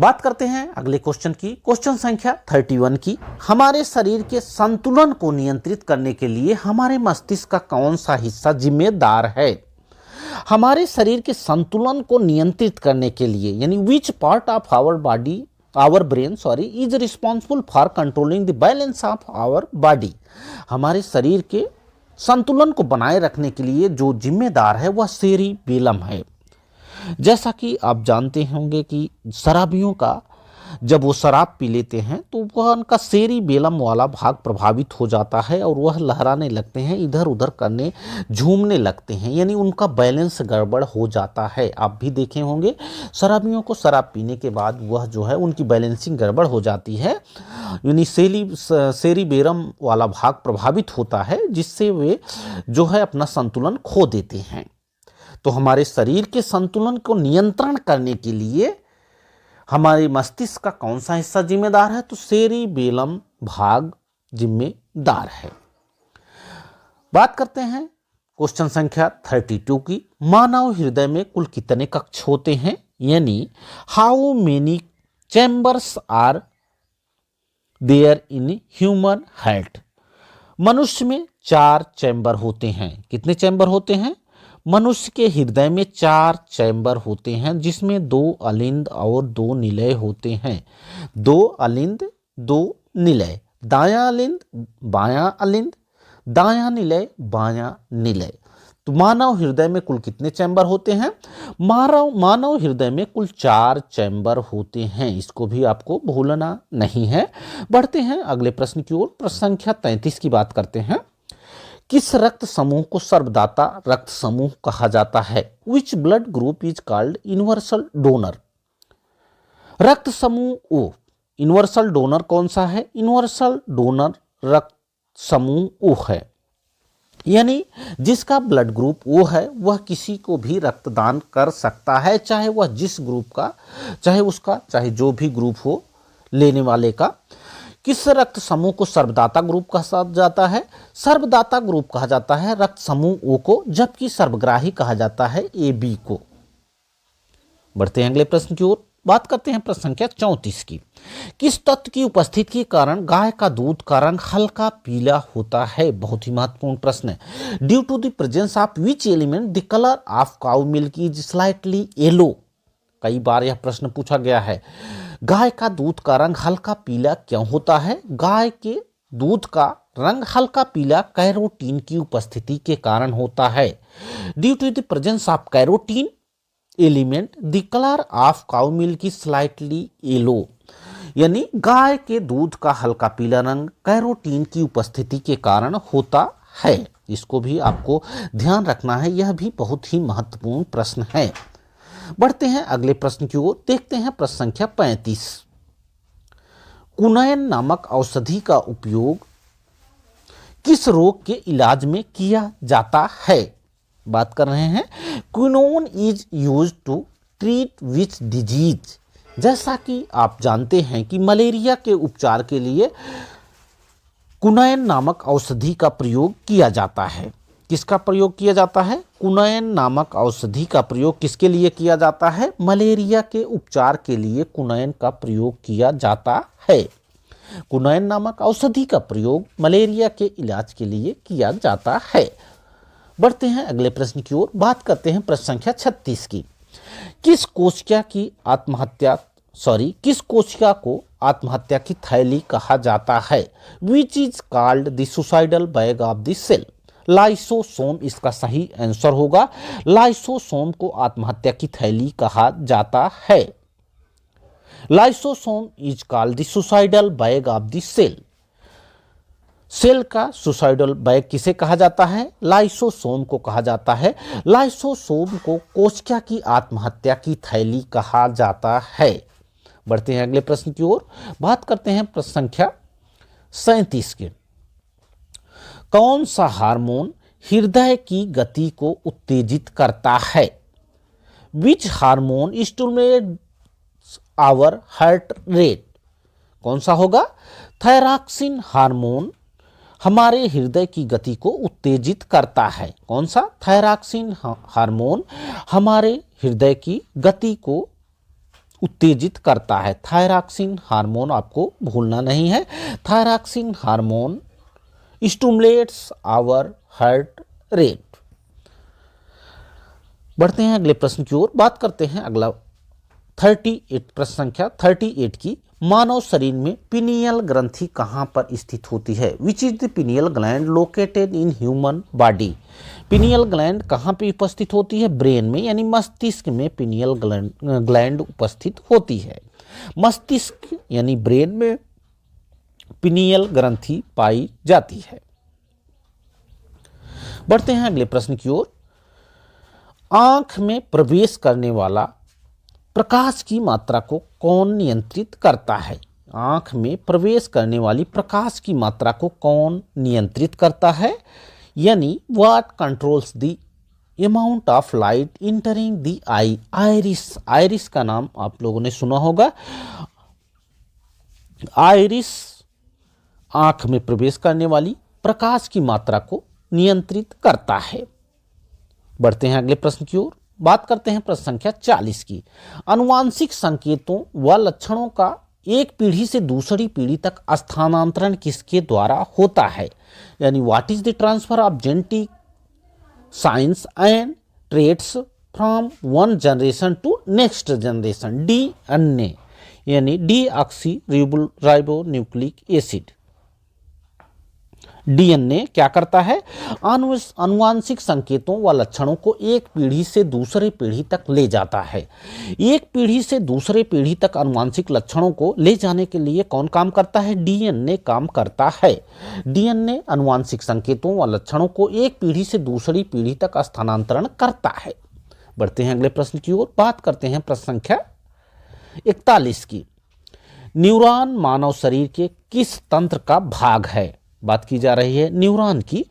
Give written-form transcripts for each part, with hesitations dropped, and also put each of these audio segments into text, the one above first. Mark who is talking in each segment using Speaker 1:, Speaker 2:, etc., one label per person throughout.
Speaker 1: बात करते हैं अगले क्वेश्चन की, क्वेश्चन संख्या 31 की। हमारे शरीर के संतुलन को नियंत्रित करने के लिए हमारे मस्तिष्क का कौन सा हिस्सा जिम्मेदार है? हमारे शरीर के संतुलन को नियंत्रित करने के लिए, यानी which part of our brain is responsible for controlling the balance of our body. हमारे शरीर के संतुलन को बनाए रखने के लिए जो जिम्मेदार है वह सेरिबेलम है। जैसा कि आप जानते होंगे कि शराबियों का जब वो शराब पी लेते हैं तो वह उनका सेरिबेलम वाला भाग प्रभावित हो जाता है और वह लहराने लगते हैं, इधर उधर करने, झूमने लगते हैं, यानी उनका बैलेंस गड़बड़ हो जाता है। आप भी देखे होंगे शराबियों को शराब पीने के बाद वह जो है उनकी बैलेंसिंग गड़बड़ हो जाती है, यानी सेरिबेलम वाला भाग प्रभावित होता है, जिससे वे जो है अपना संतुलन खो देते हैं। तो हमारे शरीर के संतुलन को नियंत्रण करने के लिए हमारे मस्तिष्क का कौन सा हिस्सा जिम्मेदार है? तो सेरिबेलम भाग जिम्मेदार है। बात करते हैं क्वेश्चन संख्या 32 की। मानव हृदय में कुल कितने कक्ष होते हैं? यानी how many chambers are there in human heart? मनुष्य में 4 चैम्बर होते हैं। कितने चैम्बर होते हैं? मनुष्य के हृदय में 4 चैम्बर होते हैं, जिसमें 2 अलिंद और 2 निलय होते हैं। 2 अलिंद 2 निलय, दायां अलिंद बायां अलिंद, दायां निलय बायां निलय। तो मानव हृदय में कुल कितने चैम्बर होते हैं? मानव हृदय में कुल 4 चैम्बर होते हैं। इसको भी आपको भूलना नहीं है। बढ़ते हैं अगले प्रश्न की ओर। प्रश्न संख्या 33 की बात करते हैं। किस रक्त समूह को सर्वदाता रक्त समूह कहा जाता है? Which blood group is called universal donor? रक्त समूह ओ, यूनिवर्सल डोनर कौन सा है? यूनिवर्सल डोनर रक्त समूह ओ है, यानी जिसका ब्लड ग्रुप ओ है वह किसी को भी रक्तदान कर सकता है, चाहे वह जिस ग्रुप का, चाहे जो भी ग्रुप हो लेने वाले का। किस रक्त समूह को सर्वदाता ग्रुप कहा जाता है? सर्वदाता ग्रुप कहा जाता है रक्त समूह ओ को, जबकि सर्वग्राही कहा जाता है ए बी को। बढ़ते हैं अगले प्रश्न की ओर। बात करते हैं प्रश्न संख्या 34 की। किस तत्व की उपस्थिति के कारण गाय का दूध का रंग हल्का पीला होता है? बहुत ही महत्वपूर्ण प्रश्न है। Due to the presence of which element the colour of cow milk is slightly yellow? कई बार यह प्रश्न पूछा गया है। गाय का दूध का रंग हल्का पीला क्यों होता है? गाय के दूध का रंग हल्का पीला कैरोटीन की उपस्थिति के कारण होता है। Due to the presence of carotene element the colour of cow milk is slightly yellow, यानी गाय के दूध का हल्का पीला रंग कैरोटीन की उपस्थिति के कारण होता है। इसको भी आपको ध्यान रखना है, यह भी बहुत ही महत्वपूर्ण प्रश्न है। बढ़ते हैं अगले प्रश्न की ओर। देखते हैं प्रश्न संख्या 35। कुनैन नामक औषधि का उपयोग किस रोग के इलाज में किया जाता है? बात कर रहे हैं quinone is used to treat which disease? जैसा कि आप जानते हैं कि मलेरिया के उपचार के लिए कुनैन नामक औषधि का प्रयोग किया जाता है। किसका प्रयोग किया जाता है? कुनैन नामक औषधि का प्रयोग किसके लिए किया जाता है? मलेरिया के उपचार के लिए कुनैन का प्रयोग किया जाता है। कुनैन नामक औषधि का प्रयोग मलेरिया के इलाज के लिए किया जाता है। बढ़ते हैं अगले प्रश्न की ओर। बात करते हैं प्रश्न संख्या 36 की। किस कोशिका को आत्महत्या की थैली कहा जाता है? Which is called the suicidal bag of the cell? Lysosome इसका सही आंसर होगा। लाइसोसोम को आत्महत्या की थैली कहा जाता है। Lysosome is called the suicidal bag of the cell. Cell का सुसाइडल बैग किसे कहा जाता है? लाइसोसोम को कहा जाता है। लाइसोसोम को कोशिका की आत्महत्या की थैली कहा जाता है। बढ़ते हैं अगले प्रश्न की ओर। बात करते हैं प्रश्न संख्या 37 के। कौन सा हार्मोन हृदय की गति को उत्तेजित करता है? Which hormone stimulates our heart rate? कौन सा होगा? थायरॉक्सिन हार्मोन हमारे हृदय की गति को उत्तेजित करता है। कौन सा? थायरॉक्सिन हार्मोन हमारे हृदय की गति को उत्तेजित करता है। थायरॉक्सिन हार्मोन आपको भूलना नहीं है। Thyroxine hormone stimulates our heart rate. बढ़ते हैं अगले प्रश्न की ओर। बात करते हैं अगला 38, प्रश्न संख्या 38 की। मानव शरीर में पिनियल ग्रंथि कहाँ पर स्थित होती है? Which is the pineal gland located in human body? Pineal gland कहाँ पे उपस्थित होती है? ब्रेन में, यानी मस्तिष्क में पिनियल ग्लैंड उपस्थित होती है। मस्तिष्क यानी ब्रेन में पिनियल ग्रंथि पाई जाती है। बढ़ते हैं अगले प्रश्न की ओर। आंख में प्रवेश करने वाला प्रकाश की मात्रा को कौन नियंत्रित करता है? आंख में प्रवेश करने वाली प्रकाश की मात्रा को कौन नियंत्रित करता है? यानी what controls the amount of light entering the eye? Iris. Iris का नाम आप लोगों ने सुना होगा। आइरिस आंख में प्रवेश करने वाली प्रकाश की मात्रा को नियंत्रित करता है। बढ़ते हैं अगले प्रश्न की ओर। बात करते हैं प्रश्न संख्या 40 की। आनुवांशिक संकेतों व लक्षणों का एक पीढ़ी से दूसरी पीढ़ी तक स्थानांतरण किसके द्वारा होता है? यानी what is the transfer of genetic science and traits from one generation to next generation? DNA यानी डीऑक्सी राइबोन्यूक्लिक एसिड। डीएनए क्या करता है? आनुवांशिक संकेतों व लक्षणों को एक पीढ़ी से दूसरे पीढ़ी तक ले जाता है। एक पीढ़ी से दूसरे पीढ़ी तक आनुवांशिक लक्षणों को ले जाने के लिए कौन काम करता है? डीएनए काम करता है। डीएनए आनुवांशिक संकेतों व लक्षणों को एक पीढ़ी से दूसरी पीढ़ी तक स्थानांतरण करता है। बढ़ते हैं अगले प्रश्न की ओर। बात करते हैं प्रश्न संख्या 41 की। न्यूरॉन मानव शरीर के किस तंत्र का भाग है? बात की जा रही है न्यूरॉन की।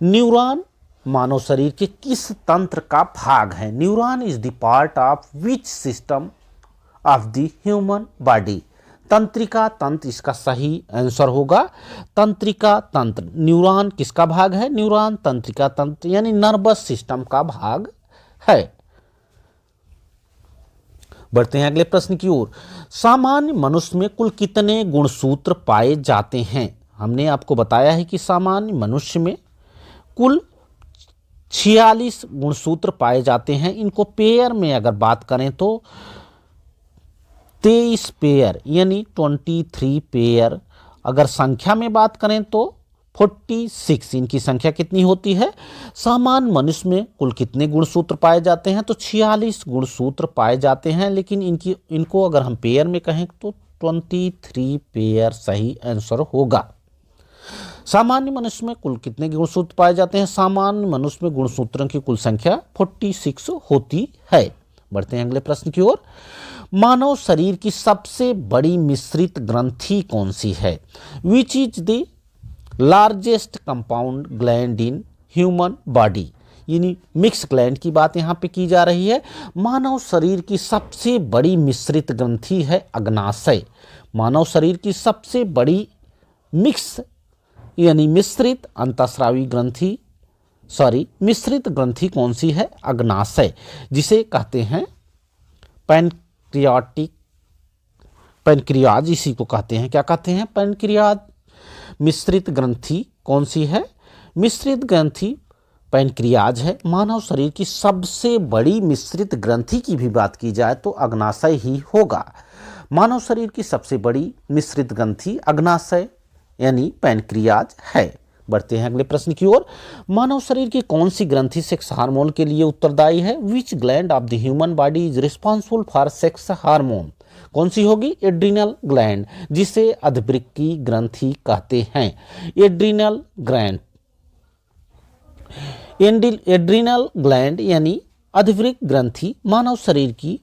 Speaker 1: न्यूरॉन मानव शरीर के किस तंत्र का भाग है? Neuron is the part of which system of the human body? तंत्रिका तंत्र इसका सही आंसर होगा। तंत्रिका तंत्र। न्यूरॉन किसका भाग है? न्यूरॉन तंत्रिका तंत्र यानी नर्वस सिस्टम का भाग है। बढ़ते हैं अगले प्रश्न की ओर। सामान्य मनुष्य में कुल कितने गुणसूत्र पाए जाते हैं? हमने आपको बताया है कि सामान्य मनुष्य में कुल 46 गुणसूत्र पाए जाते हैं। इनको पेयर में अगर बात करें तो 23 पेयर यानी 23 पेयर। अगर संख्या में बात करें तो 46। इनकी संख्या कितनी होती है? सामान्य मनुष्य में कुल कितने गुणसूत्र पाए जाते हैं? तो 46 गुणसूत्र पाए जाते हैं, लेकिन इनको अगर हम पेयर में कहें तो 23 पेयर सही आंसर होगा। सामान्य मनुष्य में कुल कितने गुणसूत्र पाए जाते हैं? सामान्य मनुष्य में गुणसूत्रों की कुल संख्या 46 होती है। बढ़ते हैं अगले प्रश्न की ओर। मानव शरीर की सबसे बड़ी मिश्रित ग्रंथि कौन सी है? Which is the largest compound gland in human body? यानी मिक्स ग्लैंड की बात यहाँ पे की जा रही है। मानव शरीर की सबसे बड़ी मिश्रित ग्रंथि है अग्नाशय। मानव शरीर की सबसे बड़ी मिक्स यानी मिश्रित अंतःस्रावी ग्रंथि मिश्रित ग्रंथि कौन सी है? अग्नाशय, जिसे कहते हैं पैनक्रियाज, इसी को कहते हैं। क्या कहते हैं? पैनक्रियाज। मिश्रित ग्रंथि कौन सी है? मिश्रित ग्रंथि पैनक्रियाज है। मानव शरीर की सबसे बड़ी मिश्रित ग्रंथि की भी बात की जाए तो अग्नाशय ही होगा। मानव शरीर की सबसे बड़ी मिश्रित ग्रंथि अग्नाशय यानी पैनक्रियाज है। बढ़ते हैं अगले प्रश्न की ओर। मानव शरीर की कौन सी ग्रंथि सेक्स हार्मोन के लिए उत्तरदायी है? विच gland of the human body is responsible for sex hormone? कौन सी होगी? एड्रिनल ग्लैंड, जिसे अधवृक्की ग्रंथि कहते हैं। Adrenal gland. एड्रिनल ग्लैंड यानी अधवृक्क ग्रंथि मानव शरीर की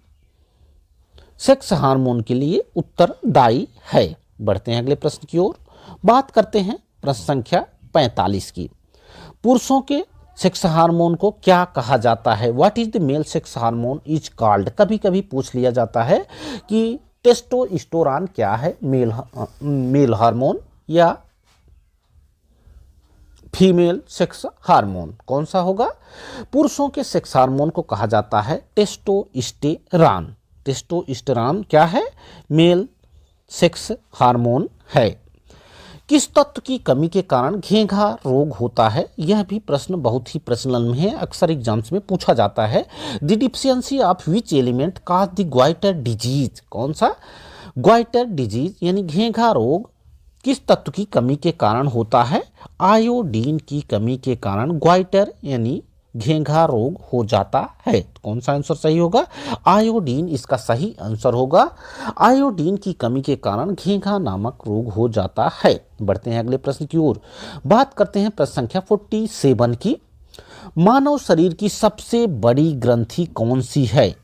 Speaker 1: सेक्स हार्मोन के लिए उत्तरदायी है। बढ़ते हैं अगले प्रश्न की ओर। बात करते हैं प्रश्न संख्या 45 की। पुरुषों के सेक्स हार्मोन को क्या कहा जाता है? What is the male sex hormone is called? कभी कभी पूछ लिया जाता है कि टेस्टोस्टेरोन क्या है, मेल हार्मोन या फीमेल सेक्स हार्मोन, कौन सा होगा? पुरुषों के सेक्स हार्मोन को कहा जाता है टेस्टोस्टेरोन। टेस्टोस्टेरोन क्या है? मेल सेक्स हार्मोन है। किस तत्व की कमी के कारण घेंघा रोग होता है? यह भी प्रश्न बहुत ही प्रचलन में है, अक्सर एग्जाम्स में पूछा जाता है। The deficiency of which element cause the goitre disease? कौन सा? ग्वाइटर डिजीज यानी घेंघा रोग किस तत्व की कमी के कारण होता है? आयोडीन की कमी के कारण ग्वाइटर यानी घेंघा रोग हो जाता है। कौन सा आंसर सही होगा? आयोडीन इसका सही आंसर होगा। आयोडीन की कमी के कारण घेंघा नामक रोग हो जाता है। बढ़ते हैं अगले प्रश्न की ओर। बात करते हैं प्रश्न संख्या 47 की। मानव शरीर की सबसे बड़ी ग्रंथि कौन सी है?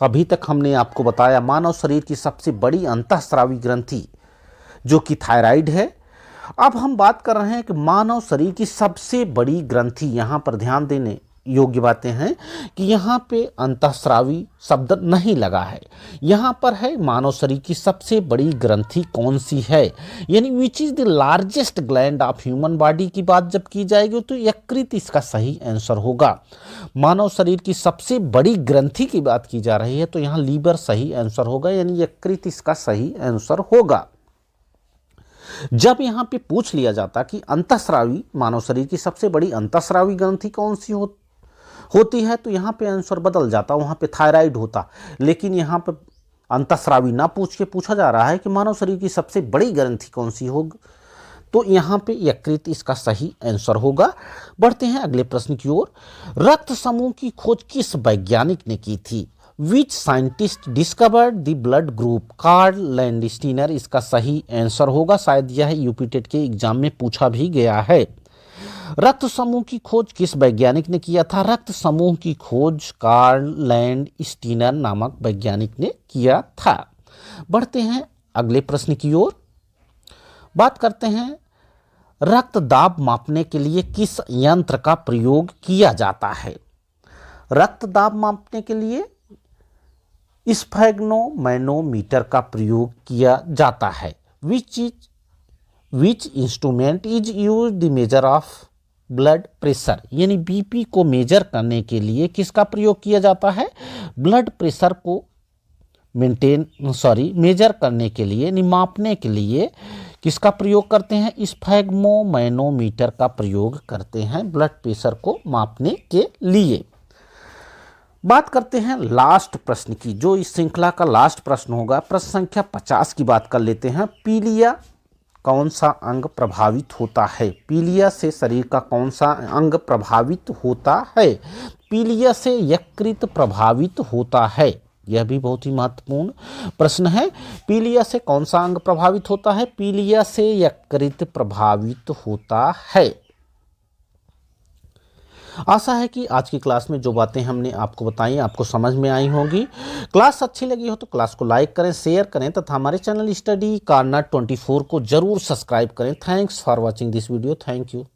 Speaker 1: अभी तक हमने आपको बताया मानव शरीर की सबसे बड़ी अंतःस्रावी ग्रंथि जो कि थायराइड है। अब हम बात कर रहे हैं कि मानव शरीर की सबसे बड़ी ग्रंथि, यहाँ पर ध्यान देने योग्य बातें हैं कि यहाँ पे अंतःस्रावी शब्द नहीं लगा है, यहाँ पर है मानव शरीर की सबसे बड़ी ग्रंथि कौन सी है, यानी which is the largest gland of human body की बात जब की जाएगी तो यकृत इसका सही आंसर होगा। मानव शरीर की सबसे बड़ी ग्रंथि की बात की जा रही है तो यहाँ लीवर सही आंसर होगा, यानी यकृत इसका सही आंसर होगा। जब यहाँ पे पूछ लिया जाता कि अंतःस्रावी मानव शरीर की सबसे बड़ी अंतःस्रावी ग्रंथि कौन सी होती है तो यहाँ पे आंसर बदल जाता, वहाँ पे थायराइड होता। लेकिन यहाँ पे अंतःस्रावी ना पूछ के पूछा जा रहा है कि मानव शरीर की सबसे बड़ी ग्रंथि कौन सी होगी, तो यहाँ पे यकृत इसका सही आंसर होगा। बढ़ते हैं अगले प्रश्न की ओर। रक्त समूह की खोज किस वैज्ञानिक ने की थी? Which scientist discovered the blood group? Karl Landsteiner इसका सही आंसर होगा। शायद यह यूपीटेट के एग्जाम में पूछा भी गया है। रक्त समूह की खोज किस वैज्ञानिक ने किया था? रक्त समूह की खोज कार्ल लैंडस्टीनर नामक वैज्ञानिक ने किया था। बढ़ते हैं अगले प्रश्न की ओर। बात करते हैं रक्त दाब मापने के लिए किस यंत्र का प्रयोग किया जाता है? रक्त दाब मापने के लिए स्फेग्नोमैनोमीटर का प्रयोग किया जाता है। Which instrument is use the measure of blood pressure? यानी बीपी को मेजर करने के लिए किसका प्रयोग किया जाता है? ब्लड प्रेशर को मेजर करने के लिए यानी मापने के लिए किसका प्रयोग करते हैं? स्फेग्नोमैनोमीटर का प्रयोग करते हैं ब्लड प्रेशर को मापने के लिए। बात करते हैं लास्ट प्रश्न की, जो इस श्रृंखला का लास्ट प्रश्न होगा। प्रश्न संख्या 50 की बात कर लेते हैं। पीलिया कौन सा अंग प्रभावित होता है? पीलिया से शरीर का कौन सा अंग प्रभावित होता है? पीलिया से यकृत प्रभावित होता है। यह भी बहुत ही महत्वपूर्ण प्रश्न है। पीलिया से कौन सा अंग प्रभावित होता है? पीलिया से यकृत प्रभावित होता है। आशा है कि आज की क्लास में जो बातें हमने आपको बताई आपको समझ में आई होंगी। क्लास अच्छी लगी हो तो क्लास को लाइक करें, शेयर करें तथा हमारे चैनल स्टडी कॉर्नर 24 को जरूर सब्सक्राइब करें। Thanks for watching this video. Thank you.